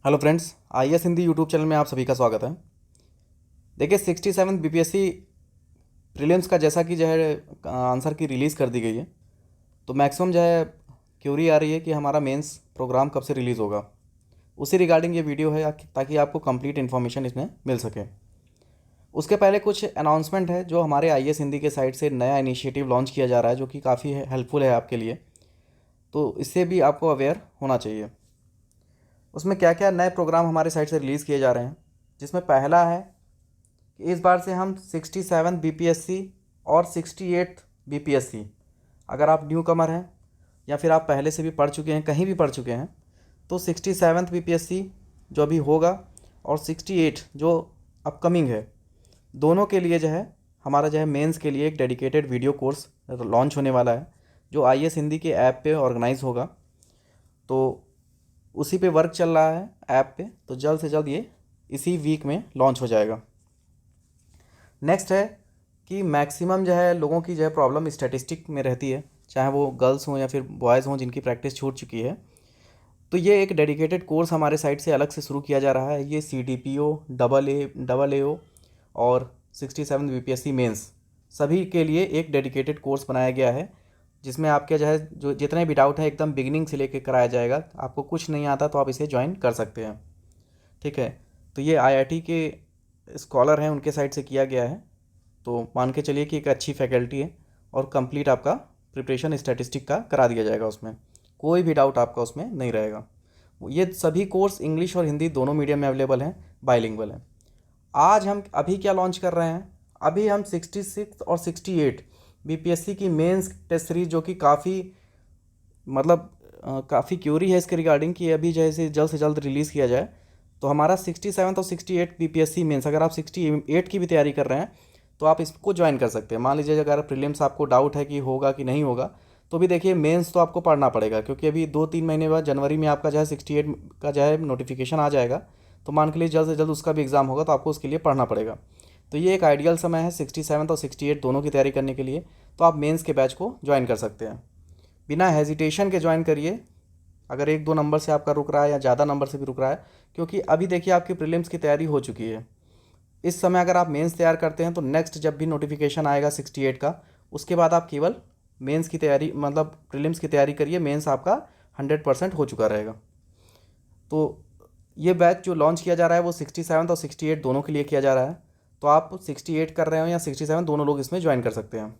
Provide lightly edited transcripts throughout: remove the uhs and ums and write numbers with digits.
Hello friends, IAS Hindi YouTube channel में आप सभी का स्वागत है। देखिए 67 BPSC प्रीलिम्स का जैसा कि जो है आंसर की रिलीज़ कर दी गई है, तो मैक्सिमम जो है क्यूरी आ रही है कि हमारा मेंस प्रोग्राम कब से रिलीज़ होगा। उसी रिगार्डिंग ये वीडियो है ताकि आपको कंप्लीट इन्फॉर्मेशन इसमें मिल सके। उसके पहले कुछ अनाउंसमेंट है जो हमारे IAS हिंदी के साइड से नया इनिशिएटिव लॉन्च किया जा रहा है, जो कि काफ़ी हेल्पफुल है आपके लिए, तो इससे भी आपको अवेयर होना चाहिए। उसमें क्या क्या नए प्रोग्राम हमारे साइड से रिलीज़ किए जा रहे हैं, जिसमें पहला है कि इस बार से हम 67 BPSC और 68 BPSC, अगर आप न्यू कमर हैं या फिर आप पहले से भी पढ़ चुके हैं, कहीं भी पढ़ चुके हैं, तो 67th BPSC जो अभी होगा और 68 जो अपकमिंग है, दोनों के लिए जो है हमारा जो है मेंस के लिए एक डेडिकेटेड वीडियो कोर्स लॉन्च होने वाला है, जो IAS हिंदी के ऐप पे ऑर्गेनाइज होगा। तो उसी पे वर्क चल रहा है ऐप पे, तो जल्द से जल्द ये इसी वीक में लॉन्च हो जाएगा। नेक्स्ट है कि मैक्सिमम जो है लोगों की जो है प्रॉब्लम स्टैटिस्टिक में रहती है, चाहे वो गर्ल्स हों या फिर बॉयज़ हों जिनकी प्रैक्टिस छूट चुकी है। तो ये एक डेडिकेटेड कोर्स हमारे साइड से अलग से शुरू किया जा रहा है। ये CDPO, AA और 67 BPSC मेंस सभी के लिए एक डेडिकेटेड कोर्स बनाया गया है, जिसमें आपके जो है जो जितने भी डाउट है एकदम बिगिनिंग से लेके कराया जाएगा। आपको कुछ नहीं आता तो आप इसे ज्वाइन कर सकते हैं, ठीक है। तो ये IIT के स्कॉलर हैं, उनके साइड से किया गया है, तो मान के चलिए कि एक अच्छी फैकल्टी है और कंप्लीट आपका प्रिपरेशन स्टैटिस्टिक का करा दिया जाएगा। उसमें कोई भी डाउट आपका उसमें नहीं रहेगा। ये सभी कोर्स इंग्लिश और हिंदी दोनों मीडियम में अवेलेबल हैं, बाइलिंगुअल हैं। आज हम अभी क्या लॉन्च कर रहे हैं, अभी हम 66 और 68 BPSC की मेंस टेस्ट सीरीज, जो कि काफ़ी मतलब काफ़ी क्यूरी है इसके रिगार्डिंग कि अभी जैसे जल्द से जल्द रिलीज़ किया जाए। तो हमारा 67 और 68 BPSC मेंस, अगर आप 68 की भी तैयारी कर रहे हैं तो आप इसको ज्वाइन कर सकते हैं। मान लीजिए अगर प्रीलिम्स आपको डाउट है कि होगा कि नहीं होगा, तो भी देखिए मेंस तो आपको पढ़ना पड़ेगा, क्योंकि अभी 2-3 महीने बाद जनवरी में आपका जो है 68 का जो है नोटिफिकेशन आ जाएगा। तो मान के लिए जल्द से जल्द उसका भी एग्ज़ाम होगा, तो आपको उसके लिए पढ़ना पड़ेगा। तो ये एक आइडियल समय है 67 और 68 दोनों की तैयारी करने के लिए। तो आप मेंस के बैच को ज्वाइन कर सकते हैं, बिना हेजिटेशन के ज्वाइन करिए। अगर 1-2 नंबर से आपका रुक रहा है या ज़्यादा नंबर से भी रुक रहा है, क्योंकि अभी देखिए आपकी प्रीलिम्स की तैयारी हो चुकी है। इस समय अगर आप मेंस तैयार करते हैं तो नेक्स्ट जब भी नोटिफिकेशन आएगा 68 का, उसके बाद आप केवल मेंस की तैयारी मतलब प्रीलिम्स की तैयारी करिए, मेंस आपका 100% हो चुका रहेगा। तो ये बैच जो लॉन्च किया जा रहा है वो 67 और 68 दोनों के लिए किया जा रहा है। तो आप 68 कर रहे हो या 67, दोनों लोग इसमें ज्वाइन कर सकते हैं।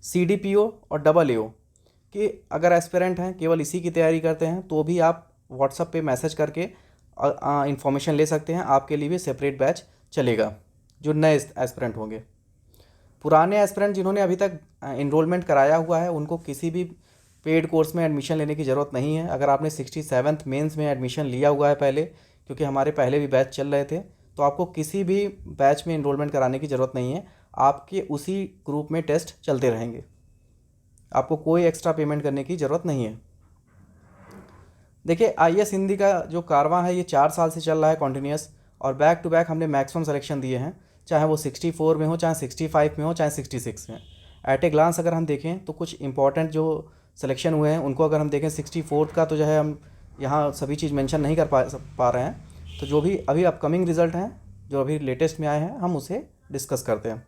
CDPO और AA कि अगर एस्पिरेंट हैं, केवल इसी की तैयारी करते हैं, तो भी आप व्हाट्सएप पे मैसेज करके इन्फॉर्मेशन ले सकते हैं। आपके लिए भी सेपरेट बैच चलेगा जो नए एस्पिरेंट होंगे। पुराने एस्पिरेंट जिन्होंने अभी तक इनरोलमेंट कराया हुआ है, उनको किसी भी पेड कोर्स में एडमिशन लेने की ज़रूरत नहीं है। अगर आपने 67th मेंस में एडमिशन लिया हुआ है पहले, क्योंकि हमारे पहले भी बैच चल रहे थे, तो आपको किसी भी बैच में इनरोलमेंट कराने की ज़रूरत नहीं है। आपके उसी ग्रुप में टेस्ट चलते रहेंगे, आपको कोई एक्स्ट्रा पेमेंट करने की ज़रूरत नहीं है। देखिए IAS हिंदी का जो कारवां है ये 4 साल से चल रहा है कॉन्टीन्यूस, और बैक टू बैक हमने मैक्सिमम सिलेक्शन दिए हैं, चाहे वो 64 में हो, चाहे 65 में हो, चाहे 66 में। एट ए ग्लांस अगर हम देखें तो कुछ इंपॉर्टेंट जो सिलेक्शन हुए हैं उनको अगर हम देखें, 64 का तो जो है हम यहाँ सभी चीज़ मेंशन नहीं कर पा रहे हैं। तो जो भी अभी अपकमिंग रिजल्ट हैं, जो अभी लेटेस्ट में आए हैं, हम उसे डिस्कस करते हैं।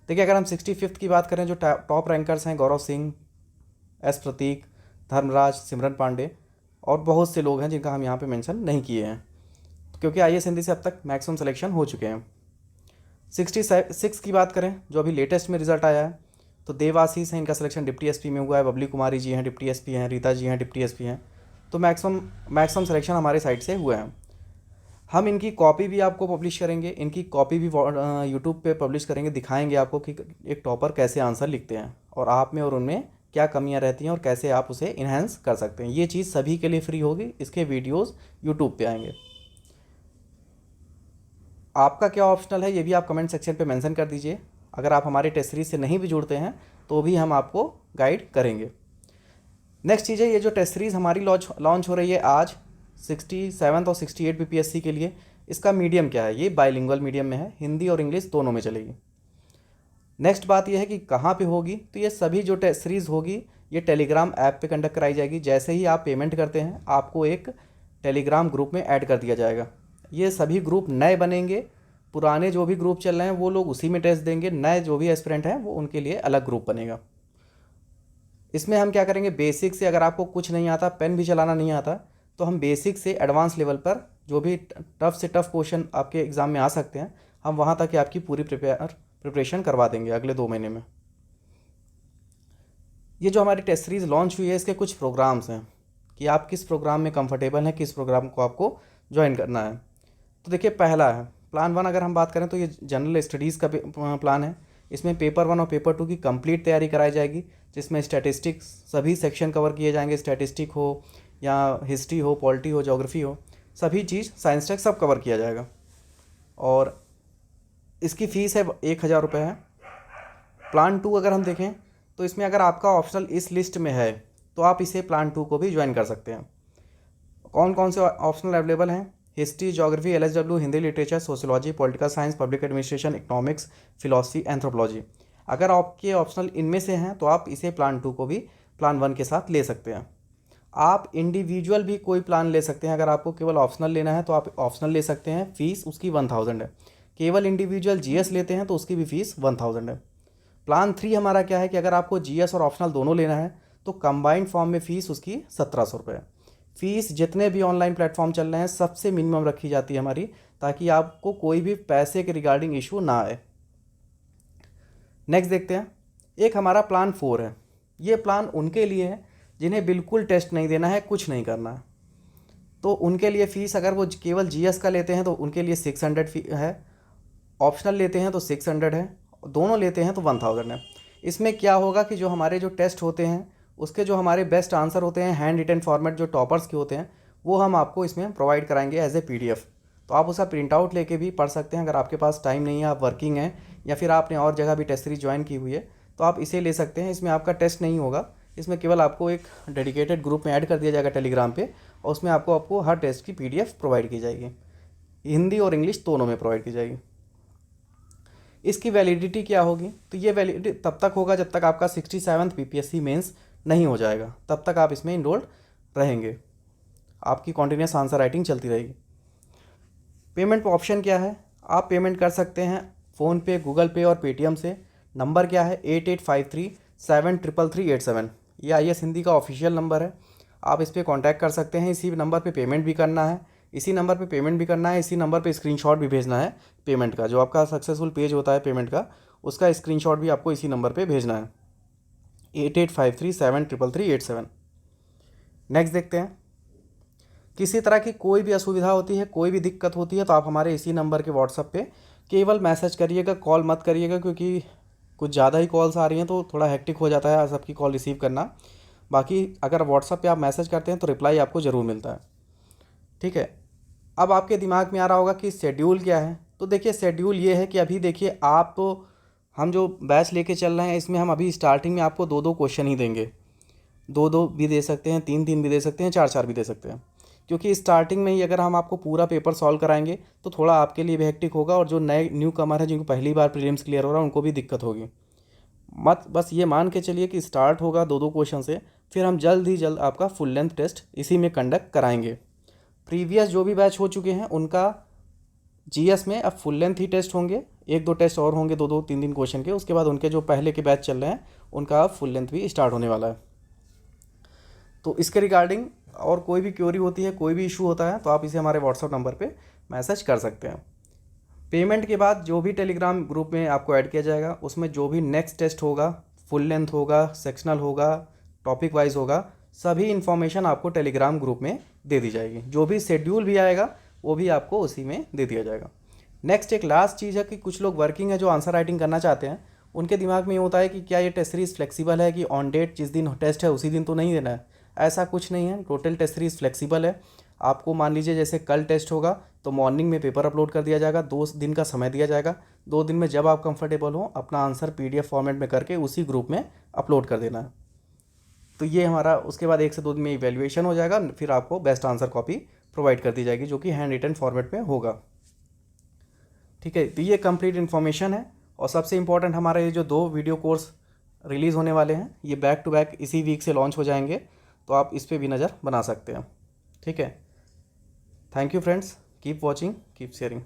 देखिए अगर हम 65th की बात करें, जो टॉप रैंकर्स हैं गौरव सिंह, S प्रतीक, धर्मराज, सिमरन पांडे और बहुत से लोग हैं जिनका हम यहाँ पे मेंशन नहीं किए हैं, क्योंकि IAS हिंदी से अब तक मैक्सिमम सिलेक्शन हो चुके हैं। 66 की बात करें, जो अभी लेटेस्ट में रिजल्ट आया है, तो देवाशीष हैं, इनका सिलेक्शन डिप्टी SP में हुआ है। बबली कुमारी जी हैं डिप्टी SP हैं, रीता जी हैं डिप्टी SP हैं। तो मैक्सिमम सिलेक्शन हमारे साइड से हुए हैं। हम इनकी कॉपी भी आपको पब्लिश करेंगे, इनकी कॉपी भी यूट्यूब पे पब्लिश करेंगे, दिखाएंगे आपको कि एक टॉपर कैसे आंसर लिखते हैं और आप में और उनमें क्या कमियां रहती हैं और कैसे आप उसे इन्हेंस कर सकते हैं। ये चीज़ सभी के लिए फ्री होगी, इसके वीडियोस यूट्यूब पे आएंगे। आपका क्या ऑप्शनल है ये भी आप कमेंट सेक्शन पे मेंशन कर दीजिए। अगर आप हमारे टेस्ट सीरीज से नहीं भी जुड़ते हैं तो भी हम आपको गाइड करेंगे। नेक्स्ट चीज़ है, ये जो टेस्ट सीरीज़ हमारी लॉन्च हो रही है आज 67 और 68 BPSC के लिए, इसका मीडियम क्या है, ये बाइलिंगुअल मीडियम में है, हिंदी और इंग्लिश दोनों में चलेगी। नेक्स्ट बात यह है कि कहाँ पे होगी, तो ये सभी जो सीरीज़ होगी ये टेलीग्राम ऐप पे कंडक्ट कराई जाएगी। जैसे ही आप पेमेंट करते हैं, आपको एक टेलीग्राम ग्रुप में ऐड कर दिया जाएगा। ये सभी ग्रुप नए बनेंगे, पुराने जो भी ग्रुप चल रहे हैं वो लोग उसी में टेस्ट देंगे, नए जो भी एस्पिरेंट हैं वो उनके लिए अलग ग्रुप बनेगा। इसमें हम क्या करेंगे, बेसिक से, अगर आपको कुछ नहीं आता, पेन भी चलाना नहीं आता, तो हम बेसिक से एडवांस लेवल पर जो भी टफ़ से टफ़ क्वेश्चन आपके एग्ज़ाम में आ सकते हैं, हम वहाँ तक की आपकी पूरी प्रिपरेशन करवा देंगे अगले 2 महीने में। ये जो हमारी टेस्ट सीरीज़ लॉन्च हुई है, इसके कुछ प्रोग्राम्स हैं कि आप किस प्रोग्राम में कंफर्टेबल हैं, किस प्रोग्राम को आपको ज्वाइन करना है। तो देखिए, पहला है प्लान 1। अगर हम बात करें तो ये जनरल स्टडीज़ का प्लान है। इसमें पेपर 1 और पेपर 2 की कंप्लीट तैयारी कराई जाएगी, जिसमें स्टैटिस्टिक्स सभी सेक्शन कवर किए जाएंगे। स्टैटिस्टिक हो या हिस्ट्री हो, पॉलिटी हो, ज्योग्राफी हो, सभी चीज़, साइंस टेक सब कवर किया जाएगा। और इसकी फ़ीस है 1,000 रुपये है। प्लान 2 अगर हम देखें तो इसमें अगर आपका ऑप्शनल इस लिस्ट में है तो आप इसे प्लान 2 को भी ज्वाइन कर सकते हैं। कौन कौन से ऑप्शनल अवेलेबल हैं? History, geography, LSW, Hindi literature, sociology, political science, public administration, economics, philosophy, anthropology. अगर आपके ऑप्शनल इनमें से हैं तो आप इसे प्लान 2 को भी प्लान 1 के साथ ले सकते हैं। आप इंडिविजुअल भी कोई प्लान ले सकते हैं। अगर आपको केवल ऑप्शनल लेना है तो आप ऑप्शनल ले सकते हैं, फ़ीस उसकी 1000 है। केवल इंडिविजुअल जीएस लेते हैं तो उसकी भी फ़ीस 1000 है। प्लान 3 हमारा क्या है कि अगर आपको जीएस और ऑप्शनल दोनों लेना है तो कंबाइंड फॉर्म में फ़ीस उसकी 1700 रुपये है। फ़ीस जितने भी ऑनलाइन प्लेटफॉर्म चल रहे हैं सबसे मिनिमम रखी जाती है हमारी, ताकि आपको कोई भी पैसे के रिगार्डिंग इशू ना आए। नेक्स्ट देखते हैं, एक हमारा प्लान 4 है। ये प्लान उनके लिए है जिन्हें बिल्कुल टेस्ट नहीं देना है, कुछ नहीं करना है। तो उनके लिए फ़ीस, अगर वो केवल जीएस का लेते हैं तो उनके लिए 600 है, ऑप्शनल लेते हैं तो 600 है, दोनों लेते हैं तो 1000 है। इसमें क्या होगा कि जो हमारे जो टेस्ट होते हैं उसके जो हमारे बेस्ट आंसर होते हैं, हैंड रिटन फॉर्मेट जो टॉपर्स के होते हैं, वो हम आपको इसमें प्रोवाइड कराएंगे एज ए पीडीएफ। तो आप उसका प्रिंट आउट लेके भी पढ़ सकते हैं। अगर आपके पास टाइम नहीं है, आप वर्किंग हैं, या फिर आपने और जगह भी टेस्ट सीरीज ज्वाइन की हुई है, तो आप इसे ले सकते हैं। इसमें आपका टेस्ट नहीं होगा, इसमें केवल आपको एक डेडिकेटेड ग्रुप में ऐड कर दिया जाएगा टेलीग्राम पे, और उसमें आपको हर टेस्ट की पीडीएफ प्रोवाइड की जाएगी। हिंदी और इंग्लिश दोनों में प्रोवाइड की जाएगी। इसकी वैलिडिटी क्या होगी? तो ये वैलिडिटी तब तक होगा जब तक आपका 67th बीपीएससी मेंस नहीं हो जाएगा, तब तक आप इसमें इनरोल्ड रहेंगे। आपकी कॉन्टिन्यूस आंसर राइटिंग चलती रहेगी। पेमेंट ऑप्शन क्या है? आप पेमेंट कर सकते हैं फ़ोनपे, गूगल पे और पेटीएम से। नंबर क्या है? 8853733387। ये IAS हिंदी का ऑफिशियल नंबर है, आप इस पर कॉन्टैक्ट कर सकते हैं। इसी नंबर पे पेमेंट भी करना है, इसी नंबर पे पेमेंट भी करना है, इसी नंबर पे स्क्रीनशॉट भी भेजना है पेमेंट का। जो आपका सक्सेसफुल पेज होता है पेमेंट का, उसका स्क्रीनशॉट भी आपको इसी नंबर पे भेजना है, 8853733387। नेक्स्ट देखते हैं, किसी तरह की कोई भी असुविधा होती है, कोई भी दिक्कत होती है, तो आप हमारे इसी नंबर के व्हाट्सएप पे केवल मैसेज करिएगा, कॉल मत करिएगा, क्योंकि कुछ ज़्यादा ही कॉल्स आ रही हैं तो थोड़ा हेक्टिक हो जाता है सबकी कॉल रिसीव करना। बाकी अगर व्हाट्सएप पे आप मैसेज करते हैं तो रिप्लाई आपको ज़रूर मिलता है। ठीक है, अब आपके दिमाग में आ रहा होगा कि शेड्यूल क्या है। तो देखिए, शेड्यूल ये है कि अभी देखिए, आप तो हम जो बैच लेके चल रहे हैं इसमें हम अभी स्टार्टिंग में आपको 2-2 क्वेश्चन ही देंगे। 2-2 भी दे सकते हैं, 3-3 भी दे सकते हैं, 4-4 भी दे सकते हैं, क्योंकि स्टार्टिंग में ही अगर हम आपको पूरा पेपर सॉल्व कराएंगे तो थोड़ा आपके लिए भी हेक्टिक होगा, और जो नए न्यू कमर है जिनको पहली बार प्रीलिम्स क्लियर हो रहा है उनको भी दिक्कत होगी। बस ये मान के चलिए कि स्टार्ट होगा 2-2 क्वेश्चन से, फिर हम जल्द ही जल्द आपका फुल लेंथ टेस्ट इसी में कंडक्ट कराएंगे। प्रीवियस जो भी बैच हो चुके हैं उनका जीएस में अब फुल लेंथ ही टेस्ट होंगे, 1-2 टेस्ट और होंगे 2-2 3-3 क्वेश्चन के। उसके बाद उनके जो पहले के बैच चल रहे हैं उनका अब फुल लेंथ भी स्टार्ट होने वाला है। तो इसके रिगार्डिंग और कोई भी क्वेरी होती है, कोई भी इशू होता है, तो आप इसे हमारे व्हाट्सअप नंबर पे मैसेज कर सकते हैं। पेमेंट के बाद जो भी टेलीग्राम ग्रुप में आपको ऐड किया जाएगा, उसमें जो भी नेक्स्ट टेस्ट होगा, फुल लेंथ होगा, सेक्शनल होगा, टॉपिक वाइज होगा, सभी इन्फॉर्मेशन आपको टेलीग्राम ग्रुप में दे दी जाएगी। जो भी शेड्यूल भी आएगा वो भी आपको उसी में दे दिया जाएगा। नेक्स्ट एक लास्ट चीज़ है कि कुछ लोग वर्किंग है जो आंसर राइटिंग करना चाहते हैं, उनके दिमाग में ये होता है कि क्या ये टेस्ट सीरीज़ फ्लेक्सिबल है कि ऑन डेट जिस दिन टेस्ट है उसी दिन तो नहीं देना है। ऐसा कुछ नहीं है, टोटल टेस्ट सीरीज़ फ्लेक्सिबल है। आपको मान लीजिए जैसे कल टेस्ट होगा तो मॉर्निंग में पेपर अपलोड कर दिया जाएगा, 2 दिन का समय दिया जाएगा। 2 दिन में जब आप कंफर्टेबल हो अपना आंसर पीडीएफ फॉर्मेट में करके उसी ग्रुप में अपलोड कर देना है। तो ये हमारा उसके बाद 1 से 2 दिन में इवैल्यूएशन हो जाएगा, फिर आपको बेस्ट आंसर कॉपी प्रोवाइड कर दी जाएगी जो कि हैंड रिटन फॉर्मेट में होगा। ठीक है, तो ये कंप्लीट इन्फॉर्मेशन है। और सबसे इम्पॉर्टेंट, हमारे ये जो 2 वीडियो कोर्स रिलीज़ होने वाले हैं ये बैक टू बैक इसी वीक से लॉन्च हो जाएंगे, तो आप इस पर भी नज़र बना सकते हैं। ठीक है, thank you friends, keep watching, keep sharing.